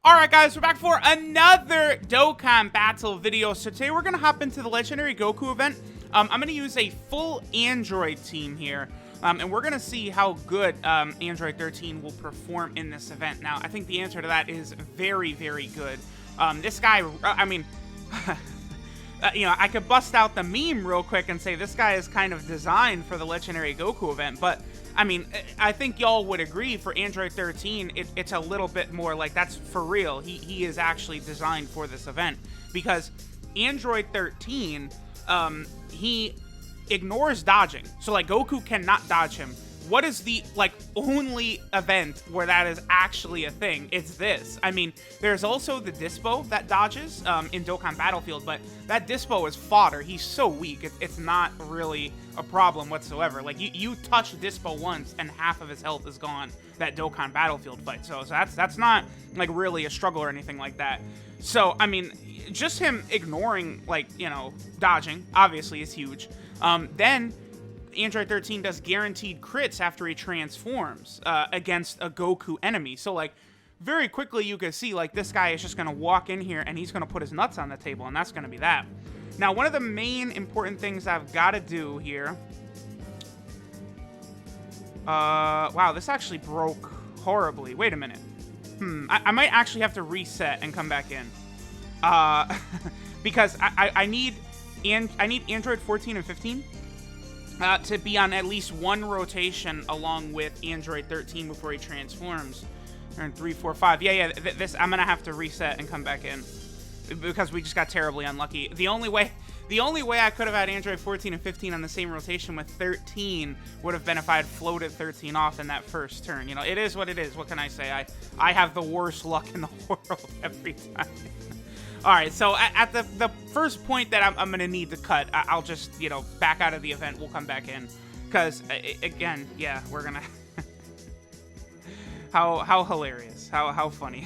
Alright guys, we're back for another Dokkan battle video. So today we're going to hop into the Legendary Goku event. I'm going to use a full Android team here. And we're going to see how good Android 13 will perform in this event. Now, I think the answer to that is very, very good. This guy, I mean, you know, I could bust out the meme real quick and say this guy is kind of designed for the Legendary Goku event, but I mean, I think y'all would agree for Android 13, it's a little bit more like that's for real. He is actually designed for this event because Android 13, he ignores dodging. So like Goku cannot dodge him. What is the like only event where that is actually a thing? It's this. I mean, there's also the Dispo that dodges in Dokkan Battlefield, but that Dispo is fodder. He's so weak. It's not really a problem whatsoever. Like you touch Dispo once and half of his health is gone. That Dokkan Battlefield fight. So that's not like really a struggle or anything like that. So I mean, just him ignoring like dodging obviously is huge. Then Android 13 does guaranteed crits after he transforms against a Goku enemy. So, like, very quickly you can see, like, this guy is just going to walk in here and he's going to put his nuts on the table, and that's going to be that. Now, one of the main important things I've got to do here... wow, this actually broke horribly. Wait a minute. I might actually have to reset and come back in. Because I need Android 14 and 15... to be on at least one rotation along with Android 13 before he transforms. And 3, 4, 5. Yeah. This I'm gonna have to reset and come back in because we just got terribly unlucky. The only way I could have had Android 14 and 15 on the same rotation with 13 would have been if I had floated 13 off in that first turn. You know, it is what it is. What can I say? I have the worst luck in the world every time. All right, so at the first point that I'm going to need to cut, I'll just, back out of the event. We'll come back in. Because, again, yeah, we're going to... How hilarious. How funny.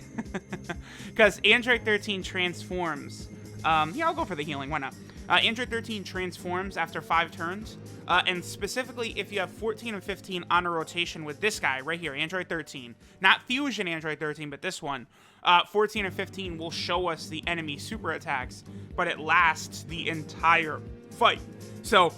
Because Android 13 transforms. Yeah, I'll go for the healing. Why not? Android 13 transforms after 5 turns. And specifically, if you have 14 and 15 on a rotation with this guy right here, Android 13. Not Fusion Android 13, but this one. 14 and 15 will show us the enemy super attacks, but it lasts the entire fight. So,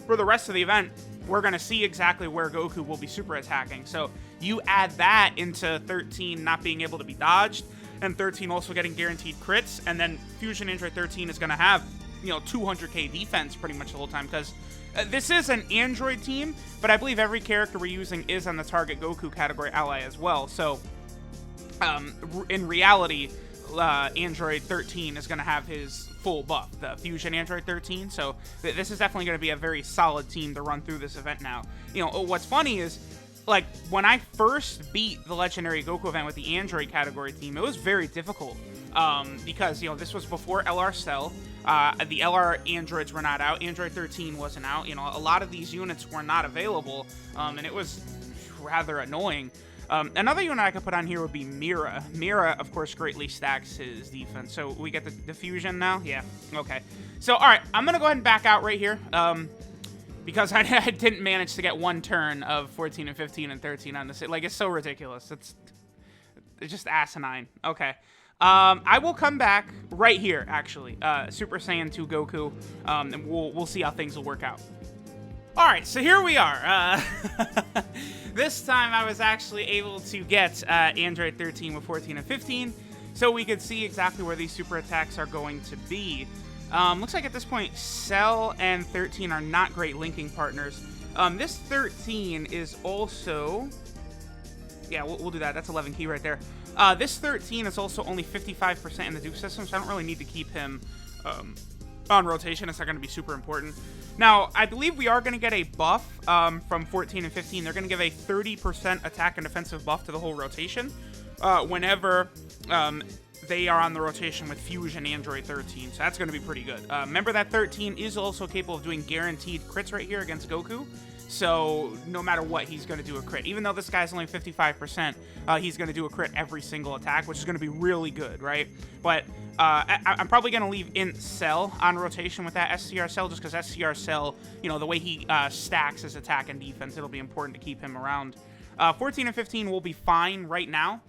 for the rest of the event, we're going to see exactly where Goku will be super attacking. So, you add that into 13 not being able to be dodged, and 13 also getting guaranteed crits, and then Fusion Android 13 is going to have, 200k defense pretty much the whole time, because this is an Android team, but I believe every character we're using is on the target Goku category ally as well. So, in reality, Android 13 is going to have his full buff, the Fusion Android 13. So this is definitely going to be a very solid team to run through this event now. What's funny is, like, when I first beat the Legendary Goku event with the Android category team, it was very difficult because, this was before LR Cell. The LR androids were not out. Android 13 wasn't out. A lot of these units were not available, and it was rather annoying. Another unit I could put on here would be Mira. Mira, of course, greatly stacks his defense. So we get the fusion now? Yeah, okay. So, all right, I'm going to go ahead and back out right here because I didn't manage to get one turn of 14 and 15 and 13 on this. Like, it's so ridiculous. It's just asinine. Okay. I will come back right here, actually. Super Saiyan 2 Goku, and we'll see how things will work out. All right, so here we are. This time I was actually able to get Android 13 with 14 and 15, so we could see exactly where these super attacks are going to be. Looks like at this point, Cell and 13 are not great linking partners. This 13 is also... Yeah, we'll do that. That's 11 key right there. This 13 is also only 55% in the Duke system, so I don't really need to keep him on rotation. It's not going to be super important. Now, I believe we are going to get a buff from 14 and 15. They're going to give a 30% attack and defensive buff to the whole rotation whenever they are on the rotation with Fusion Android 13. So that's going to be pretty good. Remember that 13 is also capable of doing guaranteed crits right here against Goku. So no matter what, he's going to do a crit. Even though this guy's only 55%, he's going to do a crit every single attack, which is going to be really good, right? But I'm probably going to leave in Cell on rotation with that SCR Cell, just because SCR Cell, the way he stacks his attack and defense, it'll be important to keep him around. 14 and 15 will be fine right now.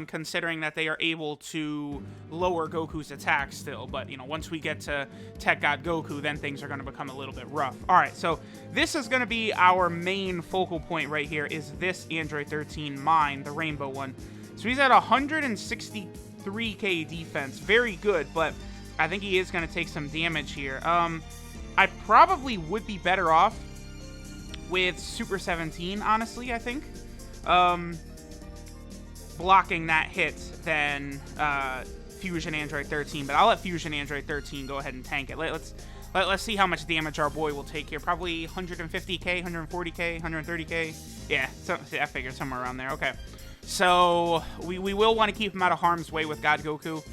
considering that they are able to lower Goku's attack still. But, you know, once we get to Tech God Goku, then things are going to become a little bit rough. All right, so this is going to be our main focal point right here, is this Android 13 mine, the rainbow one. So he's at 163k defense. Very good, but I think he is going to take some damage here. I probably would be better off with Super 17, honestly, I think. Blocking that hit than Fusion Android 13, but I'll let Fusion Android 13 go ahead and tank it. Let's see how much damage our boy will take here. Probably 150k, 140k, 130k. Yeah, so I figured somewhere around there. Okay, so we will want to keep him out of harm's way with God Goku.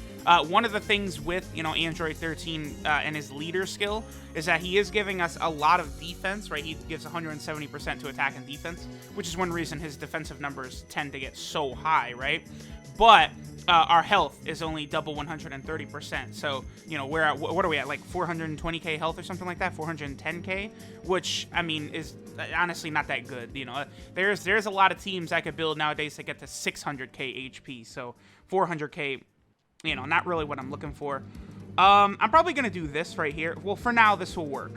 One of the things with, you know, Android 13 and his leader skill is that he is giving us a lot of defense, right? He gives 170% to attack and defense, which is one reason his defensive numbers tend to get so high, right? But our health is only double 130%. So, you know, we're at, what are we at? Like 420k health or something like that? 410k, which, I mean, is honestly not that good. You know, there's a lot of teams I could build nowadays that get to 600k HP. So 400k, you know, not really what I'm looking for. I'm probably going to do this right here. Well, for now, this will work.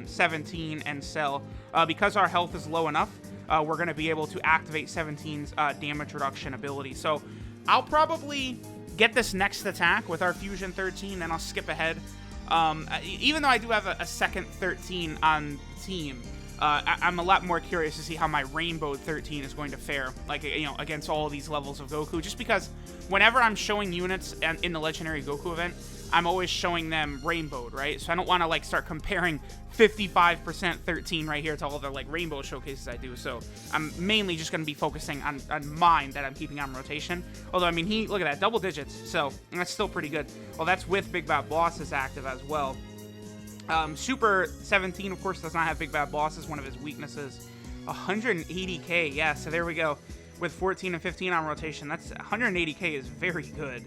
17 and Cell. Because our health is low enough, we're going to be able to activate 17's damage reduction ability. So I'll probably get this next attack with our Fusion 13, and I'll skip ahead. Even though I do have a second 13 on the team, I'm a lot more curious to see how my Rainbow 13 is going to fare, like, you know, against all of these levels of Goku, just because whenever I'm showing units in the Legendary Goku event, I'm always showing them rainbowed, right? So I don't want to, like, start comparing 55% 13 right here to all the, like, rainbow showcases I do. So I'm mainly just going to be focusing on mine that I'm keeping on rotation. Although, I mean, look at that, double digits, so that's still pretty good. Well, that's with Big Bad Bosses active as well. Super 17, of course, does not have Big Bad Bosses, one of his weaknesses. 180k, yeah, so there we go. With 14 and 15 on rotation, that's 180k is very good.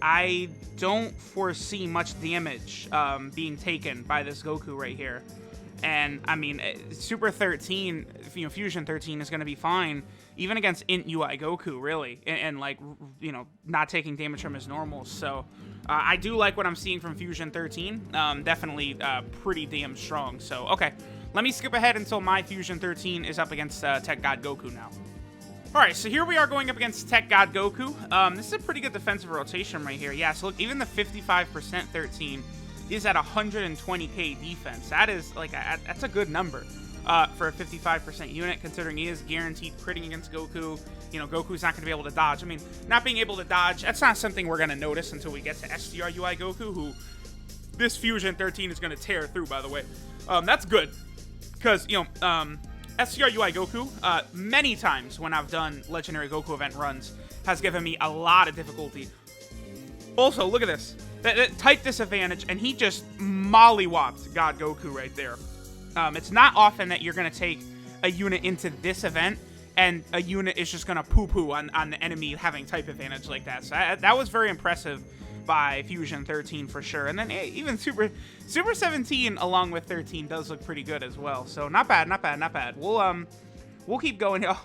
I don't foresee much damage being taken by this Goku right here. And, I mean, Super 13, you know, Fusion 13 is going to be fine, even against Int UI Goku, really, and like, you know, not taking damage from his normals. So I do like what I'm seeing from Fusion 13. Definitely pretty damn strong. So, okay, let me skip ahead until my Fusion 13 is up against Tech God Goku now. Alright, so here we are going up against Tech God Goku. This is a pretty good defensive rotation right here. Yeah, so look, even the 55% 13 is at 120k defense. That is, like, that's a good number for a 55% unit, considering he is guaranteed critting against Goku. You know, Goku's not going to be able to dodge. I mean, not being able to dodge, that's not something we're going to notice until we get to STR UI Goku, who this Fusion 13 is going to tear through, by the way. That's good, because, you know, STR UI Goku, many times when I've done Legendary Goku event runs, has given me a lot of difficulty. Also, look at this. That type disadvantage, and he just mollywopped God Goku right there. It's not often that you're going to take a unit into this event, and a unit is just going to poo-poo on the enemy having type advantage like that. So that was very impressive by Fusion 13 for sure. And then even Super 17 along with 13 does look pretty good as well. So not bad, not bad, not bad. We'll keep going here.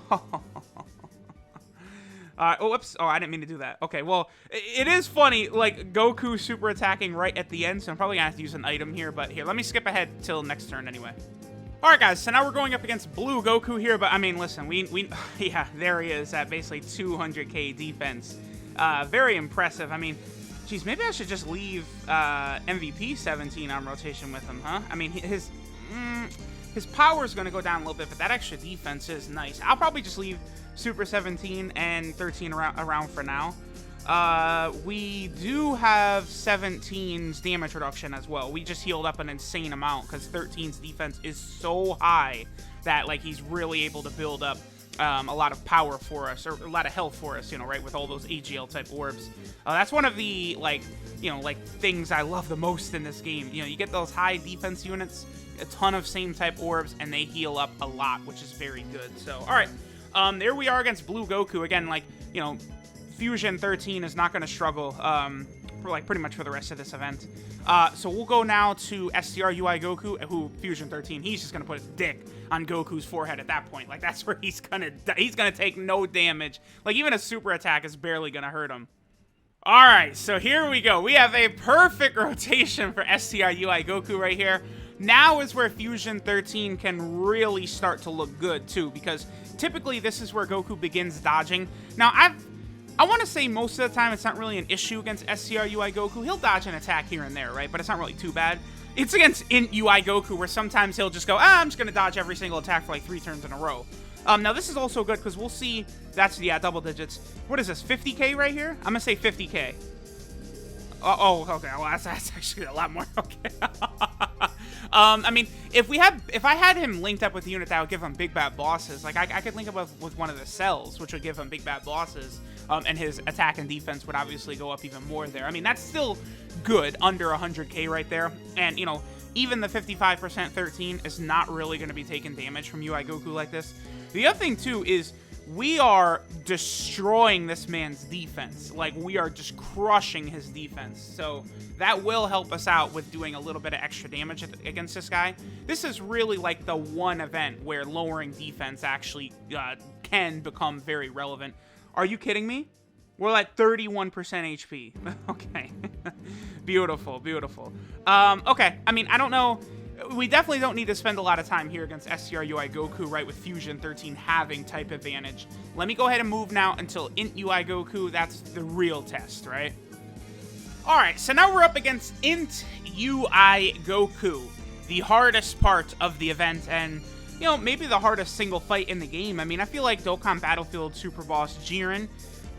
Oh, whoops. Oh, I didn't mean to do that. Okay, well, it is funny, like, Goku super attacking right at the end, so I'm probably going to have to use an item here, but here, let me skip ahead till next turn anyway. Alright, guys, so now we're going up against Blue Goku here, but, I mean, listen, yeah, there he is at basically 200k defense. Very impressive. I mean, geez, maybe I should just leave MVP 17 on rotation with him, huh? I mean, his power is going to go down a little bit, but that extra defense is nice. I'll probably just leave Super 17 and 13 around for now. We do have 17's damage reduction as well. We just healed up an insane amount because 13's defense is so high that, like, he's really able to build up a lot of power for us, or a lot of health for us, you know, right, with all those AGL type orbs. That's one of the, like, you know, like, things I love the most in this game. You know, you get those high defense units, a ton of same type orbs, and they heal up a lot, which is very good. So, all right, there we are against Blue Goku again. Like, you know, Fusion 13 is not going to struggle for like pretty much for the rest of this event. So we'll go now to STR UI Goku, who Fusion 13, he's just gonna put his dick on Goku's forehead at that point. Like, that's where he's gonna take no damage. Like, even a super attack is barely gonna hurt him. All right, so here we go. We have a perfect rotation for STR UI Goku right here. Now is where Fusion 13 can really start to look good too, because typically this is where Goku begins dodging. Now, I want to say most of the time it's not really an issue against STR UI Goku. He'll dodge an attack here and there, right? But it's not really too bad. It's against Int UI Goku where sometimes he'll just go, I'm just going to dodge every single attack for like 3 turns in a row. Now, this is also good because we'll see, that's, yeah, double digits. What is this, 50k right here? I'm going to say 50k. Oh, okay, well, that's actually a lot more, okay. I mean, if I had him linked up with a unit that would give him big bad bosses, like I could link him up with one of the cells, which would give him big bad bosses, and his attack and defense would obviously go up even more there. I mean, that's still good, under 100k right there, and, you know, even the 55% 13 is not really going to be taking damage from UI Goku like this. The other thing, too, is we are destroying this man's defense. Like, we are just crushing his defense. So that will help us out with doing a little bit of extra damage against this guy. This is really like the one event where lowering defense actually can become very relevant. Are you kidding me? We're at 31% HP. Okay. Beautiful, beautiful. Okay, I mean, I don't know. We definitely don't need to spend a lot of time here against STR UI Goku, right, with Fusion 13 having type advantage. Let me go ahead and move now until Int UI Goku. That's the real test, right? Alright, so now we're up against Int UI Goku, the hardest part of the event, and, you know, maybe the hardest single fight in the game. I mean, I feel like Dokkan Battlefield Super Boss Jiren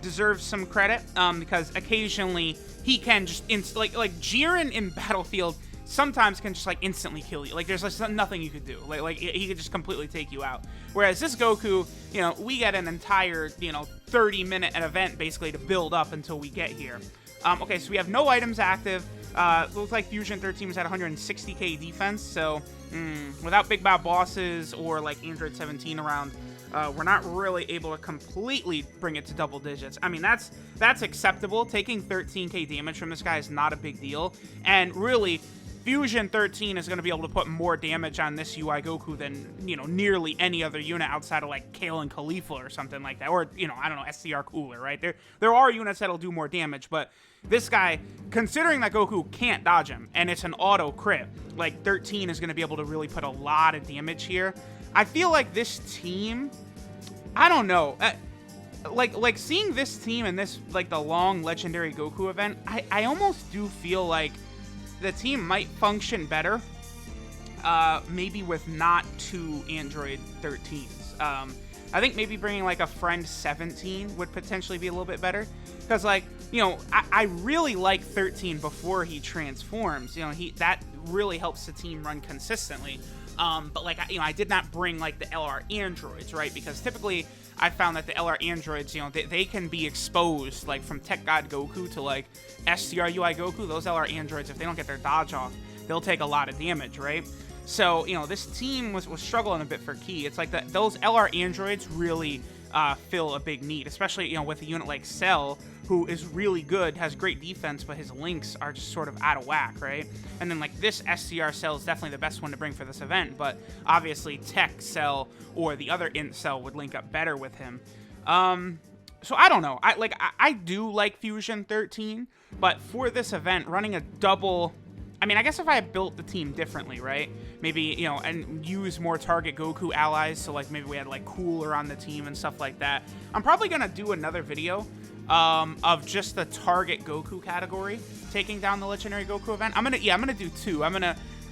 deserves some credit, because occasionally he can just, like Jiren in Battlefield sometimes can just, like, instantly kill you. Like, there's just nothing you could do. Like he could just completely take you out. Whereas this Goku, you know, we get an entire, you know, 30-minute event, basically, to build up until we get here. Okay, so we have no items active. Looks like Fusion 13 was at 160k defense, so without big bad bosses or, like, Android 17 around, we're not really able to completely bring it to double digits. I mean, that's acceptable. Taking 13k damage from this guy is not a big deal, and really, Fusion 13 is going to be able to put more damage on this UI Goku than, you know, nearly any other unit outside of, like, Kale and Khalifa or something like that. Or, you know, I don't know, SCR Cooler, right? There are units that'll do more damage, but this guy, considering that Goku can't dodge him, and it's an auto crit, like, 13 is going to be able to really put a lot of damage here. I feel like this team, I don't know, like seeing this team in this, like, the long Legendary Goku event, I almost do feel like the team might function better, maybe with not 2 Android 13s. I think maybe bringing, like, a friend 17 would potentially be a little bit better. Because, like, you know, I really like 13 before he transforms. You know, that really helps the team run consistently. But, like, you know, I did not bring, like, the LR androids, right? Because typically I found that the LR androids, you know, they can be exposed, like, from Tech God Goku to, like, STR UI Goku. Those LR androids, if they don't get their dodge off, they'll take a lot of damage, right? So, you know, this team was struggling a bit for Ki. It's like those LR androids really fill a big need, especially, you know, with a unit like Cell, who is really good, has great defense, but his links are just sort of out of whack, right? And then, like, this SCR Cell is definitely the best one to bring for this event, but obviously Tech Cell or the other Int Cell would link up better with him. So I don't know. I do like Fusion 13, but for this event, running a double, I mean, I guess if I had built the team differently, right? Maybe, you know, and use more target Goku allies, so, like, maybe we had, like, Cooler on the team and stuff like that. I'm probably gonna do another video of just the target Goku category taking down the Legendary Goku event. I'm gonna do 2.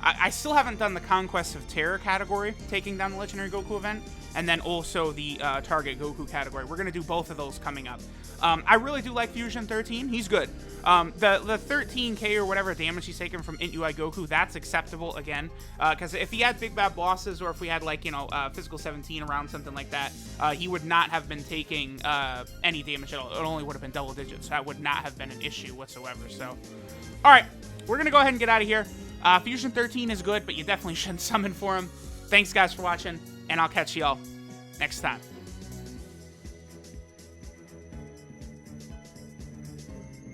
I still haven't done the Conquest of Terror category taking down the Legendary Goku event, and then also the target Goku category. We're gonna do both of those coming up. I really do like Fusion 13. He's good. The 13k or whatever damage he's taken from Int UI Goku, that's acceptable again. Because if he had big bad bosses, or if we had, like, you know, Physical 17 around, something like that, he would not have been taking any damage at all. It only would have been double digits. That would not have been an issue whatsoever. So, all right, we're gonna go ahead and get out of here. Fusion 13 is good, but you definitely shouldn't summon for him. Thanks, guys, for watching, and I'll catch y'all next time.